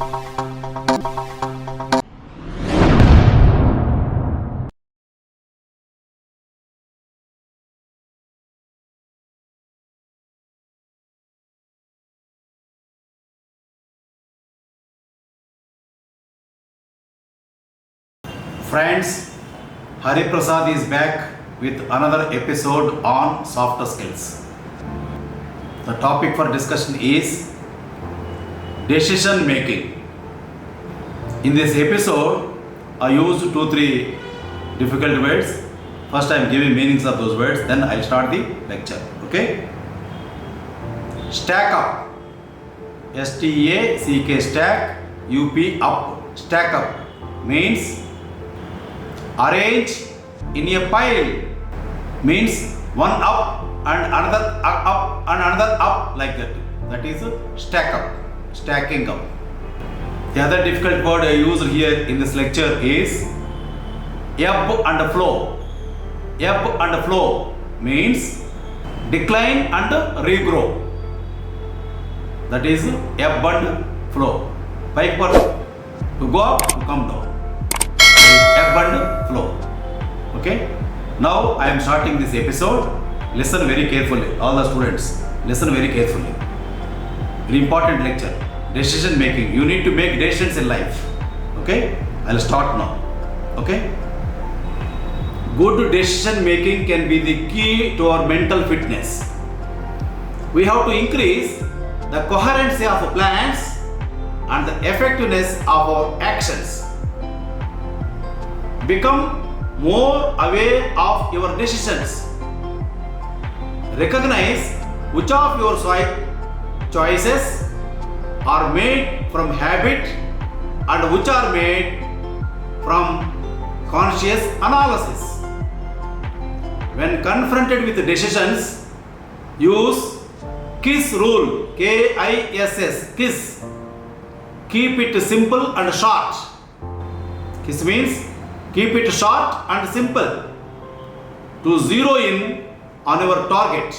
Friends, Hari Prasad is back with another episode on softer skills. The topic for discussion is decision making. In this episode, I used 2-3 difficult words. First I am giving meanings of those words, then I will start the lecture. Okay? Stack up. S-T-A-C-K, stack, U-P, up. Stack up means arrange in a pile, means one up and another up and another up, like that. That is stack up, stacking up. The other difficult word I used here in this lecture is ebb and flow. Ebb and flow means decline and regrow. That is ebb and flow. Pike to go up, to come down. Ebb and flow. Okay? Now I am starting this episode. Listen very carefully, all the students. Listen very carefully. Very important lecture. Decision making. You need to make decisions in life. Okay? I will start now. Okay? Good decision making can be the key to our mental fitness. We have to increase the coherency of plans and the effectiveness of our actions. Become more aware of your decisions. Recognize which of your choices are made from habit and which are made from conscious analysis. When confronted with decisions, use KISS rule, K-I-S-S, KISS. Keep it simple and short. KISS means keep it short and simple to zero in on your target.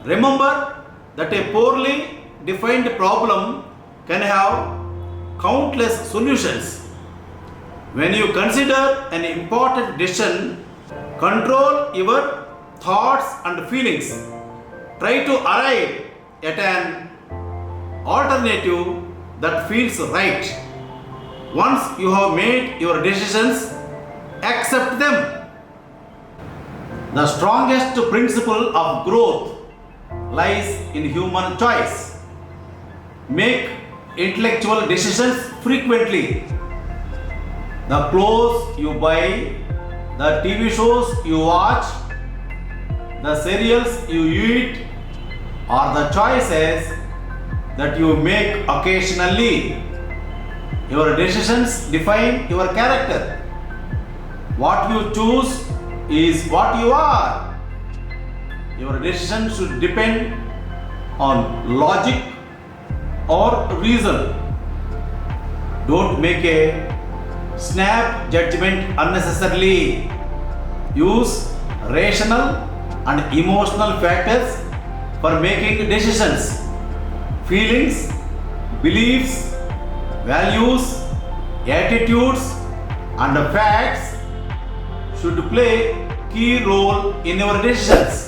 Remember that a poorly defined problem can have countless solutions. When you consider an important decision, control your thoughts and feelings. Try to arrive at an alternative that feels right. Once you have made your decisions, accept them. The strongest principle of growth lies in human choice. Make intellectual decisions frequently. The clothes you buy, the TV shows you watch, the cereals you eat, are the choices that you make occasionally. Your decisions define your character. What you choose is what you are. Your decision should depend on logic or reason. Don't make a snap judgment unnecessarily. Use rational and emotional factors for making decisions. Feelings, beliefs, values, attitudes and facts should play key role in your decisions.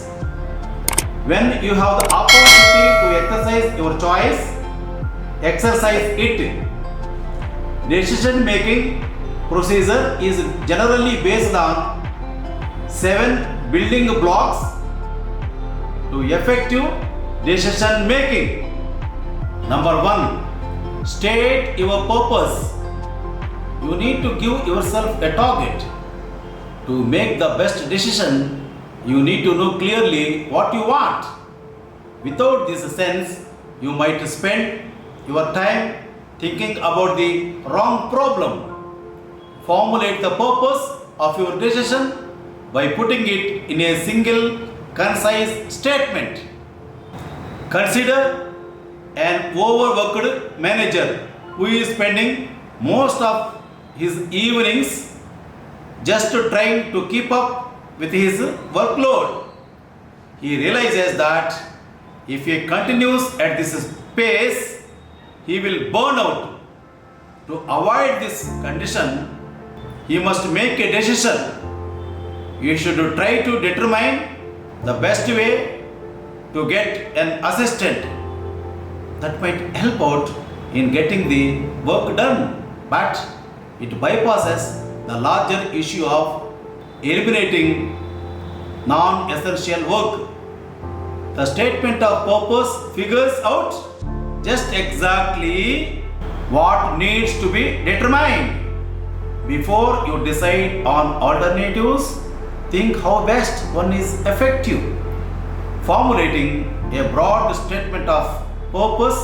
When you have the opportunity to exercise your choice, exercise it. Decision making procedure is generally based on 7 building blocks to effective decision making. Number 1, state your purpose. You need to give yourself a target. To make the best decision, you need to know clearly what you want. Without this sense, you might spend your time thinking about the wrong problem. Formulate the purpose of your decision by putting it in a single, concise statement. Consider an overworked manager who is spending most of his evenings just trying to keep up with his workload. He realizes that if he continues at this pace, he will burn out. To avoid this condition, he must make a decision. You should try to determine the best way to get an assistant that might help out in getting the work done, but it bypasses the larger issue of eliminating non-essential work. The statement of purpose figures out just exactly what needs to be determined. Before you decide on alternatives, think how best one is effective. Formulating a broad statement of purpose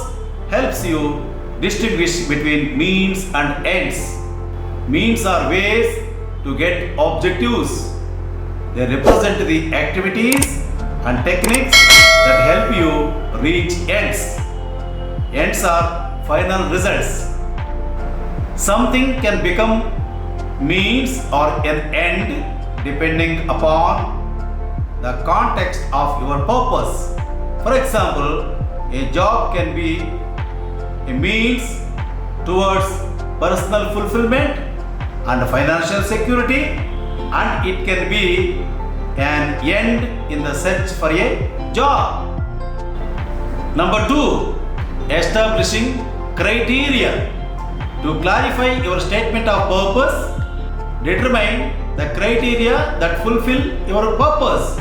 helps you distinguish between means and ends. Means are ways to get objectives. They represent the activities and techniques that help you reach ends. Ends are final results. Something can become means or an end depending upon the context of your purpose. For example, a job can be a means towards personal fulfillment and financial security, and it can be an end in the search for a job. Number 2, establishing criteria. To clarify your statement of purpose, determine the criteria that fulfill your purpose.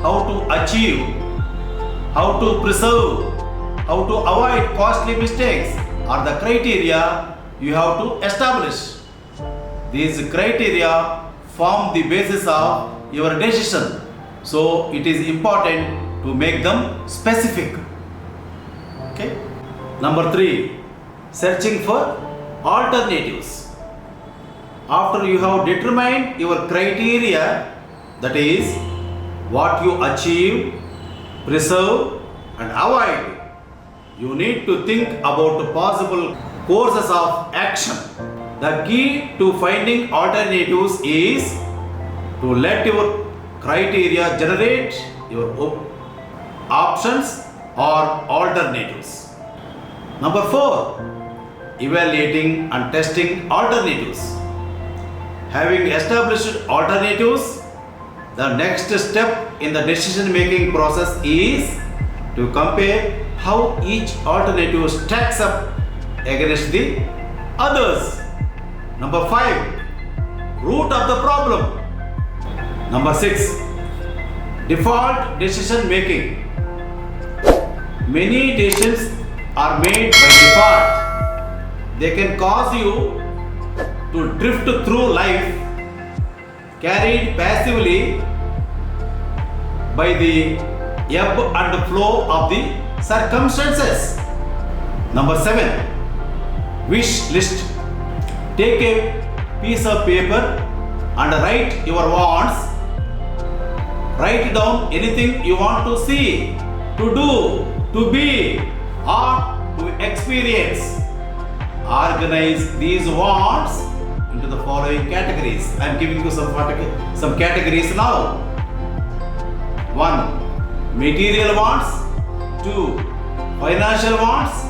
How to achieve, how to preserve, how to avoid costly mistakes are the criteria you have to establish. These criteria form the basis of your decision, so it is important to make them specific. Okay. Number 3, searching for alternatives. After you have determined your criteria, that is, what you achieve, preserve, and avoid, you need to think about possible courses of action. The key to finding alternatives is to let your criteria generate your options or alternatives. Number 4, evaluating and testing alternatives. Having established alternatives, the next step in the decision making process is to compare how each alternative stacks up against the others. Number 5, root of the problem. Number 6, default decision making. Many decisions are made by default. They can cause you to drift through life carried passively by the ebb and flow of the circumstances. Number 7, wish list. Take a piece of paper and write your wants. Write down anything you want to see, to do, to be, or to experience. Organize these wants into the following categories. I am giving you some categories now. 1, material wants. 2, financial wants.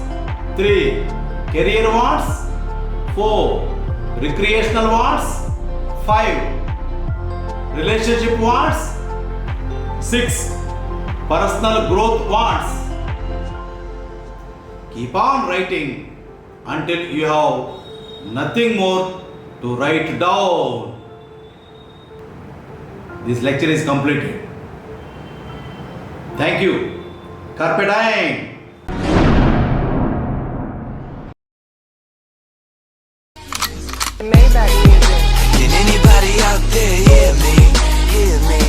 3, career wants. 4, recreational wants. 5, relationship wants. 6, personal growth wants. Keep on writing until you have nothing more to write down. This lecture is completed. Thank you. Carpe diem. Maybach music. Can anybody out there hear me? Hear me?